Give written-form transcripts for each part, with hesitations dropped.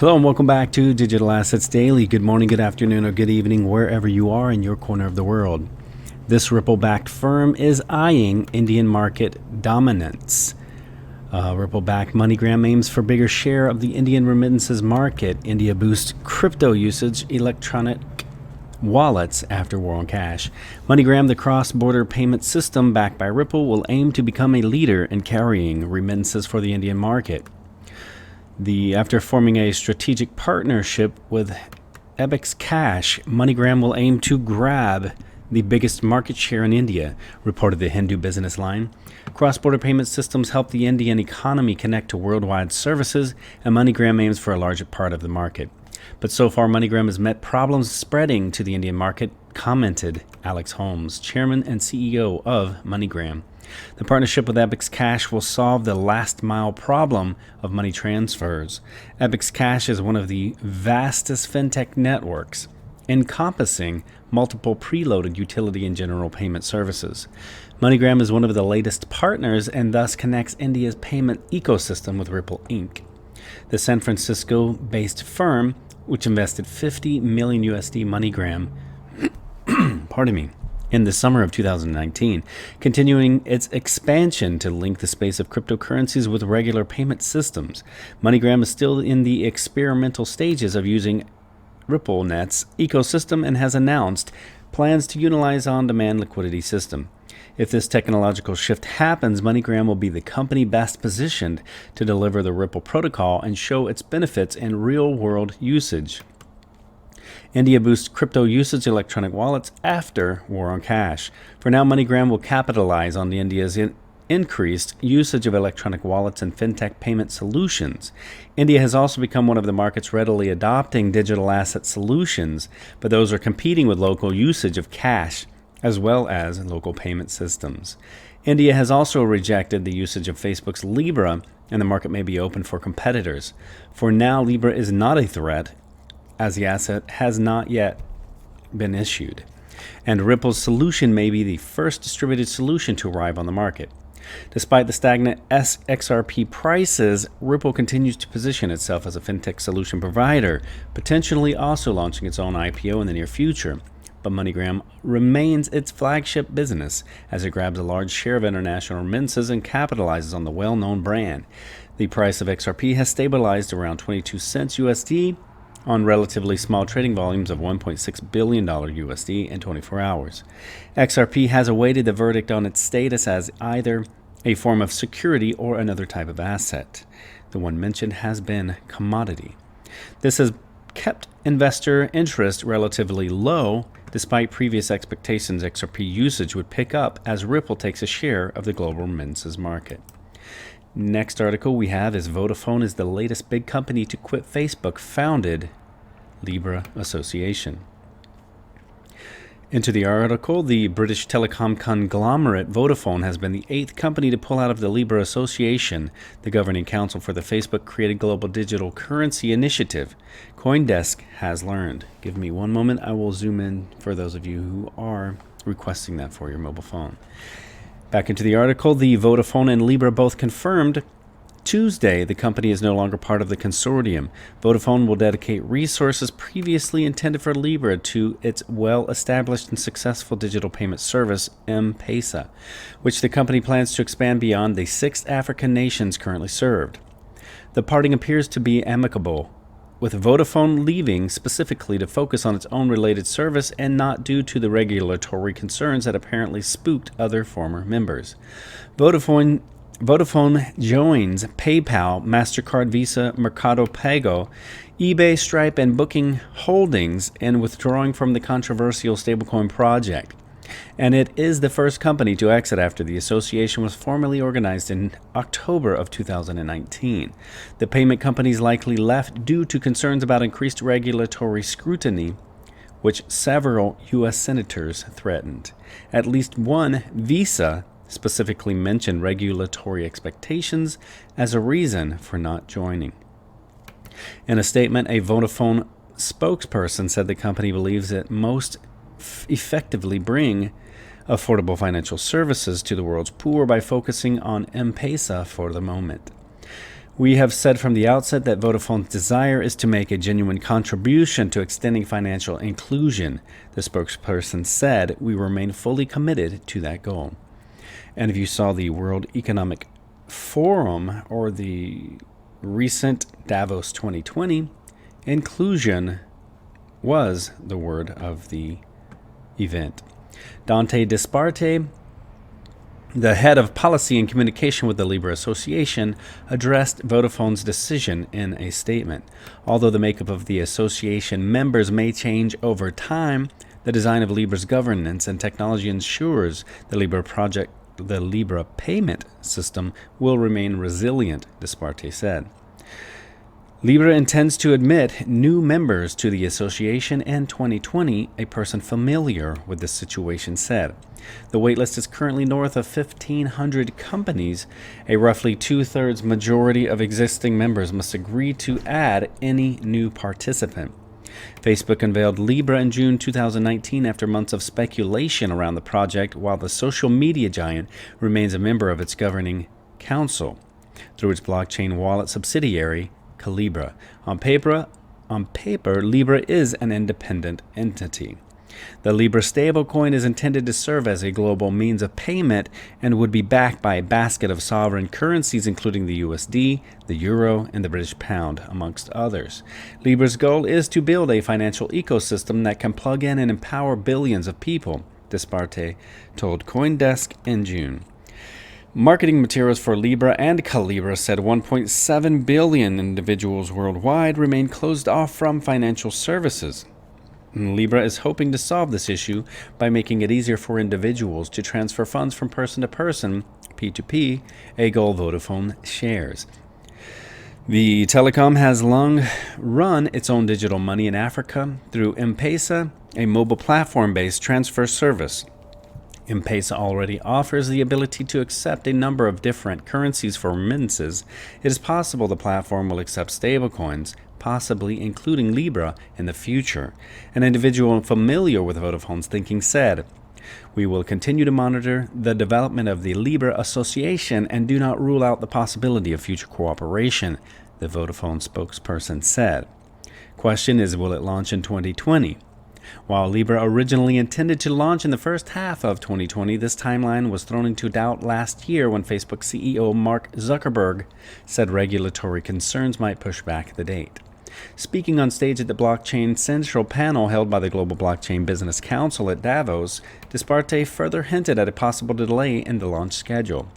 Hello and welcome back to Digital Assets Daily. Good morning, good afternoon, or good evening, wherever you are in your corner of the world. This Ripple-backed firm is eyeing Indian market dominance. Ripple-backed MoneyGram aims for bigger share of the Indian remittances market. India boosts crypto usage, electronic wallets after war on cash. MoneyGram, the cross-border payment system backed by Ripple, will aim to become a leader in carrying remittances for the Indian market. After forming a strategic partnership with Ebix Cash, MoneyGram will aim to grab the biggest market share in India, reported the Hindu business line. Cross-border payment systems help the Indian economy connect to worldwide services, and MoneyGram aims for a larger part of the market. But so far, MoneyGram has met problems spreading to the Indian market, commented Alex Holmes, chairman and CEO of MoneyGram. The partnership with Ebix Cash will solve the last-mile problem of money transfers. Ebix Cash is one of the vastest fintech networks, encompassing multiple preloaded utility and general payment services. MoneyGram is one of the latest partners and thus connects India's payment ecosystem with Ripple Inc. The San Francisco-based firm, which invested $50 million MoneyGram, in the summer of 2019, continuing its expansion to link the space of cryptocurrencies with regular payment systems. MoneyGram is still in the experimental stages of using RippleNet's ecosystem and has announced plans to utilize on-demand liquidity system. If this technological shift happens, MoneyGram will be the company best positioned to deliver the Ripple protocol and show its benefits in real-world usage. India boosts crypto usage electronic wallets after war on cash. For now, MoneyGram will capitalize on India's increased usage of electronic wallets and fintech payment solutions. India has also become one of the markets readily adopting digital asset solutions, but those are competing with local usage of cash as well as local payment systems. India has also rejected the usage of Facebook's Libra, and the market may be open for competitors. For now, Libra is not a threat, as the asset has not yet been issued, and Ripple's solution may be the first distributed solution to arrive on the market. Despite the stagnant XRP prices, Ripple continues to position itself as a fintech solution provider, potentially also launching its own IPO in the near future. But MoneyGram remains its flagship business as it grabs a large share of international remittances and capitalizes on the well-known brand. The price of XRP has stabilized around 22 cents USD on relatively small trading volumes of $1.6 billion USD in 24 hours. XRP has awaited the verdict on its status as either a form of security or another type of asset. The one mentioned has been commodity. This has kept investor interest relatively low, despite previous expectations XRP usage would pick up as Ripple takes a share of the global remittances market. Next article we have is Vodafone is the latest big company to quit Facebook, founded Libra Association. Into the article, the British telecom conglomerate Vodafone has been the 8th company to pull out of the Libra Association, the governing council for the Facebook-created global digital currency initiative, CoinDesk has learned. Give me one moment, I will zoom in for those of you who are requesting that for your mobile phone. Back into the article, the Vodafone and Libra both confirmed Tuesday the company is no longer part of the consortium. Vodafone will dedicate resources previously intended for Libra to its well-established and successful digital payment service, M-Pesa, which the company plans to expand beyond the 6 African nations currently served. The parting appears to be amicable, with Vodafone leaving specifically to focus on its own related service and not due to the regulatory concerns that apparently spooked other former members. Vodafone joins PayPal, MasterCard, Visa, Mercado Pago, eBay, Stripe, and Booking Holdings in withdrawing from the controversial stablecoin project. And it is the first company to exit after the association was formally organized in October of 2019. The payment companies likely left due to concerns about increased regulatory scrutiny, which several U.S. senators threatened. At least one, Visa, specifically mentioned regulatory expectations as a reason for not joining. In a statement, a Vodafone spokesperson said the company believes it most effectively bring affordable financial services to the world's poor by focusing on M-Pesa for the moment. We have said from the outset that Vodafone's desire is to make a genuine contribution to extending financial inclusion. The spokesperson said, we remain fully committed to that goal. And if you saw the World Economic Forum or the recent Davos 2020, inclusion was the word of the event. Dante Disparte, the head of policy and communication with the Libra Association, addressed Vodafone's decision in a statement. Although the makeup of the association members may change over time, the design of Libra's governance and technology ensures the Libra payment system will remain resilient, Disparte said. Libra intends to admit new members to the association in 2020, a person familiar with the situation said. The waitlist is currently north of 1,500 companies. A roughly two-thirds majority of existing members must agree to add any new participant. Facebook unveiled Libra in June 2019 after months of speculation around the project, while the social media giant remains a member of its governing council through its blockchain wallet subsidiary, Calibra. On paper, Libra is an independent entity. The Libra stablecoin is intended to serve as a global means of payment and would be backed by a basket of sovereign currencies, including the USD, the Euro, and the British Pound, amongst others. Libra's goal is to build a financial ecosystem that can plug in and empower billions of people, Disparte told CoinDesk in June. Marketing materials for Libra and Calibra said 1.7 billion individuals worldwide remain closed off from financial services. Libra is hoping to solve this issue by making it easier for individuals to transfer funds from person to person, P2P, a goal Vodafone shares. The telecom has long run its own digital money in Africa through M-Pesa, a mobile platform-based transfer service. M-Pesa already offers the ability to accept a number of different currencies for remittances. It is possible the platform will accept stablecoins, possibly including Libra, in the future. An individual familiar with Vodafone's thinking said, "We will continue to monitor the development of the Libra Association and do not rule out the possibility of future cooperation," the Vodafone spokesperson said. Question is, will it launch in 2020? While Libra originally intended to launch in the first half of 2020, this timeline was thrown into doubt last year when Facebook CEO Mark Zuckerberg said regulatory concerns might push back the date. Speaking on stage at the Blockchain Central panel held by the Global Blockchain Business Council at Davos, Disparte further hinted at a possible delay in the launch schedule.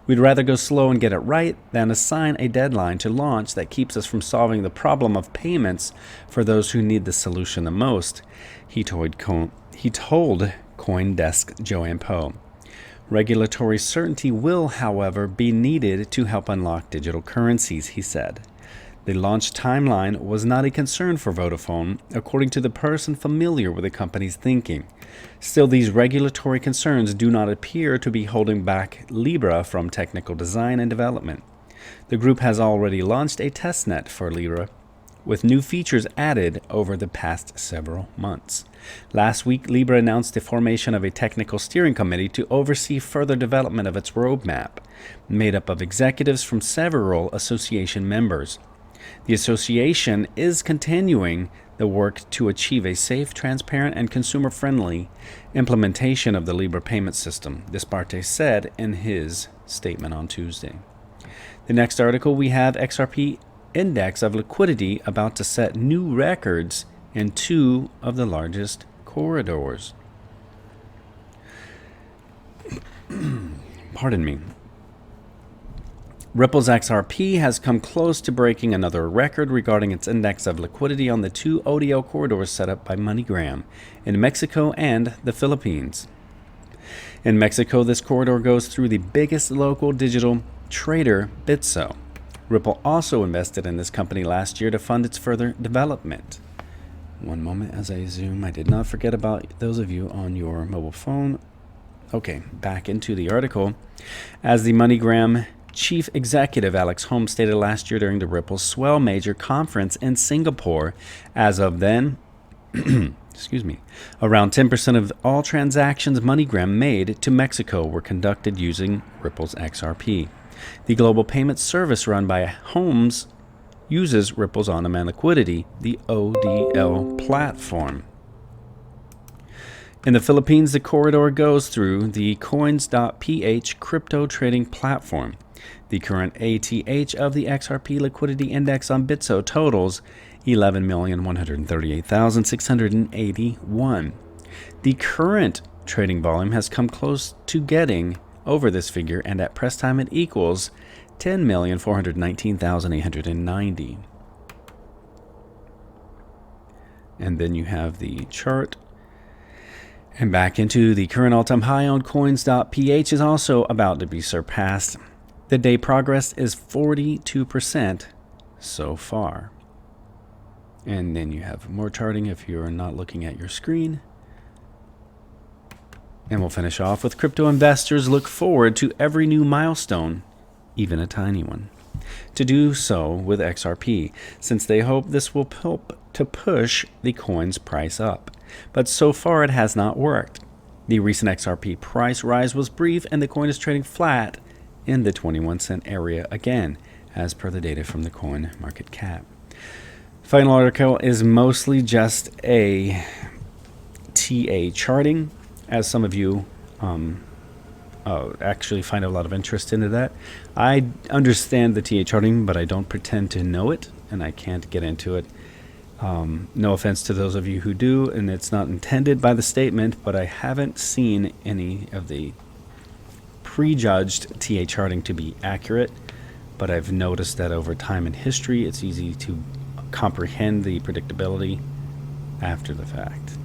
"We'd rather go slow and get it right than assign a deadline to launch that keeps us from solving the problem of payments for those who need the solution the most," he told CoinDesk Joanne Poe. Regulatory certainty will, however, be needed to help unlock digital currencies, he said. The launch timeline was not a concern for Vodafone, according to the person familiar with the company's thinking. Still, these regulatory concerns do not appear to be holding back Libra from technical design and development. The group has already launched a testnet for Libra, with new features added over the past several months. Last week, Libra announced the formation of a technical steering committee to oversee further development of its roadmap, made up of executives from several association members. The association is continuing the work to achieve a safe, transparent, and consumer-friendly implementation of the Libra payment system, Disparte said in his statement on Tuesday. The next article, we have XRP index of liquidity about to set new records in two of the largest corridors. Pardon me. Ripple's XRP has come close to breaking another record regarding its index of liquidity on the two ODL corridors set up by MoneyGram in Mexico and the Philippines. In Mexico, this corridor goes through the biggest local digital trader, Bitso. Ripple also invested in this company last year to fund its further development. One moment as I zoom. I did not forget about those of you on your mobile phone. Okay, back into the article. As the MoneyGram chief executive Alex Holmes stated last year during the Ripple Swell Major Conference in Singapore, as of then, around 10% of all transactions MoneyGram made to Mexico were conducted using Ripple's XRP. The global payment service run by Holmes uses Ripple's on-demand liquidity, the ODL platform. In the Philippines, the corridor goes through the coins.ph crypto trading platform. The current ATH of the XRP liquidity index on Bitso totals 11,138,681. The current trading volume has come close to getting over this figure, and at press time it equals 10,419,890. And then you have the chart. And back into the current all-time high on coins.ph is also about to be surpassed. The day progress is 42% so far. And then you have more charting if you're not looking at your screen. And we'll finish off with crypto investors look forward to every new milestone, even a tiny one, to do so with XRP, since they hope this will help to push the coin's price up. But so far it has not worked. The recent XRP price rise was brief, and the coin is trading flat in the 21-cent area again, as per the data from the coin market cap. Final article is mostly just a TA charting, as some of you actually find a lot of interest into that. I understand the TA charting, but I don't pretend to know it, and I can't get into it. No offense to those of you who do, and it's not intended by the statement, but I haven't seen any of the prejudged TA charting to be accurate, but I've noticed that over time in history, it's easy to comprehend the predictability after the fact.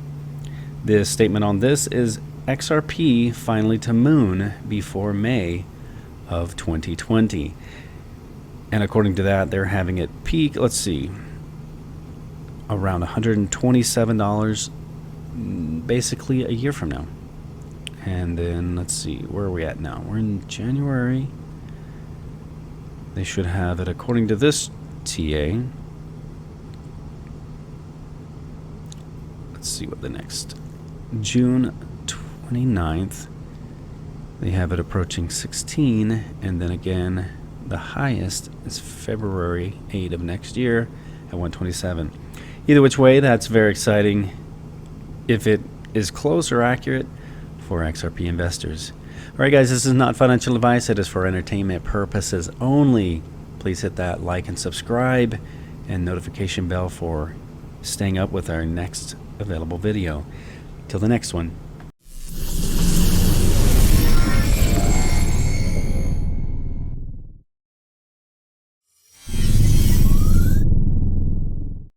The statement on this is XRP finally to moon before May of 2020. And according to that, they're having it peak, let's see, around $127 basically a year from now. And then let's see, where are we at now? We're in January. They should have it, according to this TA. Let's see what the next, June 29th, they have it approaching 16, and then again the highest is February 8 of next year at 127. Either which way, that's very exciting if it is close or accurate for XRP investors. Alright guys, this is not financial advice, it is for entertainment purposes only. Please hit that like and subscribe and notification bell for staying up with our next available video. Till the next one.